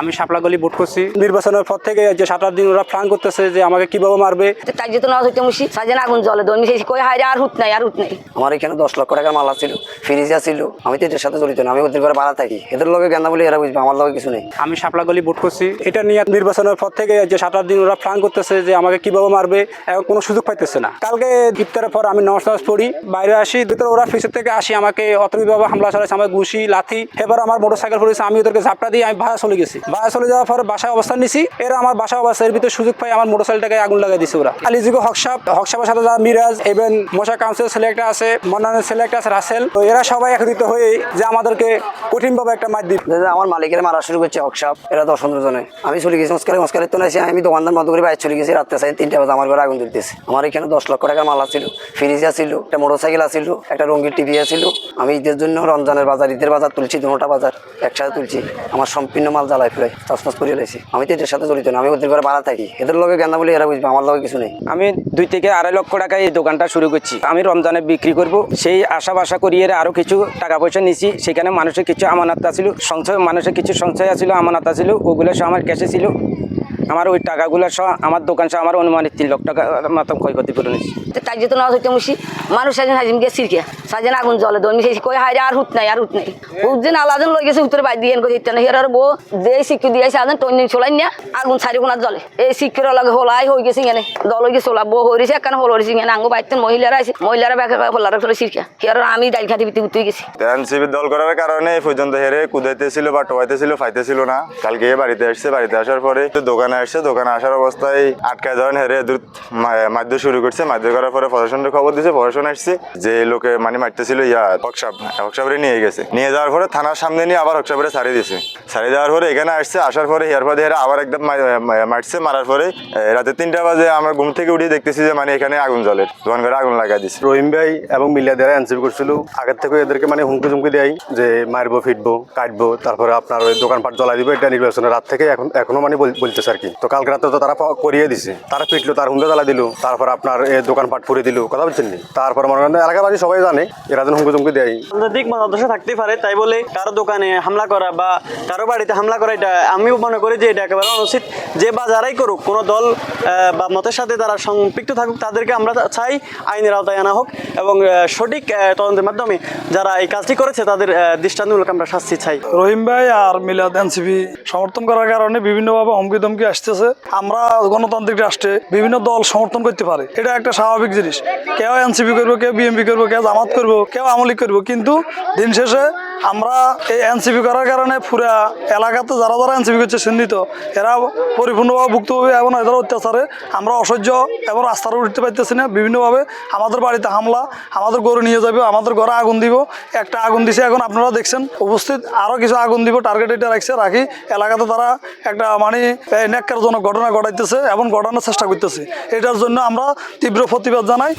আমি শাপলাগলি ভোট করছি। নির্বাচনের পর থেকে যে 7-8 দিন ওরা প্ল্যান করতেছে যে আমাকে কিভাবে মারবে। তাই যেত না হইতে মুশি সাজেন আগুন জ্বলে দই মিশে কই হায় আর হুত নাই আর হুত নাই। আমার এখানে 10 লক্ষ টাকার মাল ছিল, ফ্রিজ ছিল। আমি তো এটার সাথে জড়িত না, আমি ওদের ঘরে ভাড়া থাকি। এদের লগে গেন্দা বলে এরা বুঝবে, আমার লগে কিছু নেই। আমি শাপলাগলি ভোট করছি। এটা নিয়ে নির্বাচনের পর থেকে যে 7-8 দিন ওরা প্ল্যান করতেছে যে আমাকে কিভাবে মারবে, এখন কোনো সুযোগ পাইতেছে না। কালকে ইফতারের পর আমি নামাজ পড়ি, বাইরে আসি, ভিতরে ওরা পিছের থেকে আসি, আমাকে অতর্কিতভাবে হামলা চালাইছে। আমার ঘুষি লাথি, এবার আমার মোটরসাইকেল পড়েছে, আমি ওদেরকে ঝাপটা দিয়ে আমি বাসা চলে গেছি। বাসা চলে যাওয়ার পর বাসায় অবস্থান নিছি। এরা আমার বাসা অবস্থার ভিতরে সুযোগ পাই আমার মোটরসাইকেলটাকে আগুন লাগাই দিছে ওরা। আলিজিগো হকসাপের সাথে যারা মিরাজ, ইভেন মশা কাউন্সিলের ছেলে একটা আছে, মন্নানের ছেলে একটা আছে রাসেল, তো এরা সবাই একত্রিত হয়ে যে আমাদেরকে কঠিনভাবে একটা মার দিই। আমার মালিকের মারা শুরু করছে হকসাপ, এরা 10-15 জনে। আমি চলে গেছি মস্কারে তো নাইছি, আমি দোকানদার মতো করে বাইরে চলে গেছি। রাত্রে 3টা বাজে আমার ঘরে আগুন দিতেছে। আমার এখানে 10 লক্ষ টাকার মাল ছিল, ফ্রিজ ছিল, একটা মোটরসাইকেল ছিল, একটা রঙিন টিভি ছিল। আমি ঈদের জন্য রমজানের বাজার, ঈদের বাজার তুলছি, দুটা বাজার একসাথে তুলছি। আমার সম্পূর্ণ মাল জ্বালাই ফেলাই তছনছ করে লাইছি। আমি তো এটার সাথে জড়িত না, আমি ওদের ঘরে ভাড়া থাকি। এদের লগে গেন্দা বলে এরা বুঝবে, আমার লগে কিছু নেই। আমি 2 থেকে 2.5 লক্ষ টাকায় এই দোকানটা শুরু করছি। আমি রমজানে বিক্রি করব সেই আশা করিয়ে আরো কিছু টাকা পয়সা নিছি। সেখানে মানুষের কিছু আমানত ছিল, মানুষের কিছু সঞ্চয় ছিল, আমানত ছিল, ওগুলো সব আমার ক্যাশে ছিল। আমার ওই টাকাগুলো সহ আমার দোকান সহ আমার অনুমানিক 3 লক্ষ টাকার মতো ক্ষয়ক্ষতি করে নিচ্ছি। তাই যেত না হইতে মুশি মানুষ সাজেন হাজিম গেছে সিরকে সাজেন আগুন জ্বলে দই মিশে কই হায় আর হুত নাই আর হুত নাই। হুতদিন আলাদিন লই গেছে উত্তরে বাই দিয়ে কইতে না হেরার বউ দেই সিক্কি দিয়ে সাজেন টইন চলাই না আগুন ছাড়ি কোনা জ্বলে। এই সিক্কির লাগে হোলাই হই গেছে এনে দল হই গেছে বউ হইছে একখান হল হইছে এনে আঙ্গো বাইতেন মহিলারা আছে, মহিলারা ব্যাকে হলার করে সিরকে হেরার আমি ডাইল খাতি বিতে উঠে গেছি। এনসিপি দল করার কারণে এই পর্যন্ত হেরে কুদাইতেছিল বা টোয়াইতেছিল, ফাইতেছিল না। কালকে বাড়িতে আসছে, বাড়িতে আসার পরে দোকানে আসছে, দোকানে আসার অবস্থায় আটকায় ধরেন হেরে মারধ শুরু করছে। মারধর করার পরে প্রশাসনকে খবর দিয়েছে, প্রশাসন আসছে, যে লোকে মানে মারতেছিল হকসাপরে নিয়ে গেছে। নিয়ে যাওয়ার পরে থানার সামনে নিয়ে আবার হকসাপরে ছাড়িয়ে দিয়েছে। ছাড়িয়ে দেওয়ার পরে এখানে আসছে, আসার পরে হেয়ার পরে হেরা আবার একদম মারছে। মারার পরে রাতে 3টা বাজে আমরা ঘুম থেকে উঠে দেখতেছি যে মানে এখানে আগুন জ্বলে, দোকান করে আগুন লাগাই দিচ্ছে। রহিম ভাই এবং মিলিয়াদারা এনসিপি করছিল। আগের থেকে এদেরকে মানে হুমকি দেয় যে মারবো, ফিটবো, কাটবো, তারপরে আপনার ওই দোকানপাট জ্বলাই দিব। এটা নির্বাচনের রাত থেকে এখনো মানে বলতেছে আর কি। তো কালকে রাতে তো তারা করিয়ে দিছে, তারা পিটলো, তার হুমকা জ্বালা দিল, তারপর আপনার দোকানপাট পুড়ে দিল, কথা বলছেন নি। তারপর মনে করেন এলাকাবাসী সবাই জানে এরা যেন হুমকি দেয়। দিক মতাদর্শ থাকতেই পারে, তাই বলে কারো দোকানে হামলা করা বা কারো বাড়িতে হামলা করা এটা আমি মনে করি যে এটা একেবারে অনুচিত। যে বা যারাই করুক, কোনো দল বা মতের সাথে তারা সম্পৃক্ত থাকুক, তাদেরকে আমরা চাই আইনের আওতায় আনা হোক এবং সঠিক তদন্তের মাধ্যমে যারা এই কাজটি করেছে তাদের দৃষ্টান্তমূলক আমরা শাস্তি চাই। রহিম ভাই আর মিলাদ এনসিপি সমর্থন করার কারণে বিভিন্নভাবে হুমকি ধমকি আসতেছে। আমরা গণতান্ত্রিক রাষ্ট্রে বিভিন্ন দল সমর্থন করতে পারে, এটা একটা স্বাভাবিক জিনিস। কেউ এনসিপি করবো, কেউ বিএনপি করবো, কেউ জামাত করবো, কেউ আওয়ামী লীগ করবো, কিন্তু দিন শেষে আমরা এই এনসিপি করার কারণে পুরা এলাকাতে যারা এনসিপি করছে চিহ্নিত, এরা পরিপূর্ণভাবে ভুক্তভোগী এবং এদের অত্যাচারে আমরা অসহ্য এবং রাস্তার উঠতে পারতেছি না। বিভিন্নভাবে আমাদের বাড়িতে হামলা, আমাদের গরু নিয়ে যাবে, আমাদের ঘরে আগুন দিব। একটা আগুন দিছে, এখন আপনারা দেখছেন উপস্থিত, আরও কিছু আগুন দিব, টার্গেট এটা রাখি। এলাকাতে তারা একটা মানে ন্যাক্কারজনক ঘটনা ঘটাইতেছে এবং ঘটানোর চেষ্টা করতেছে। এটার জন্য আমরা তীব্র প্রতিবাদ জানাই।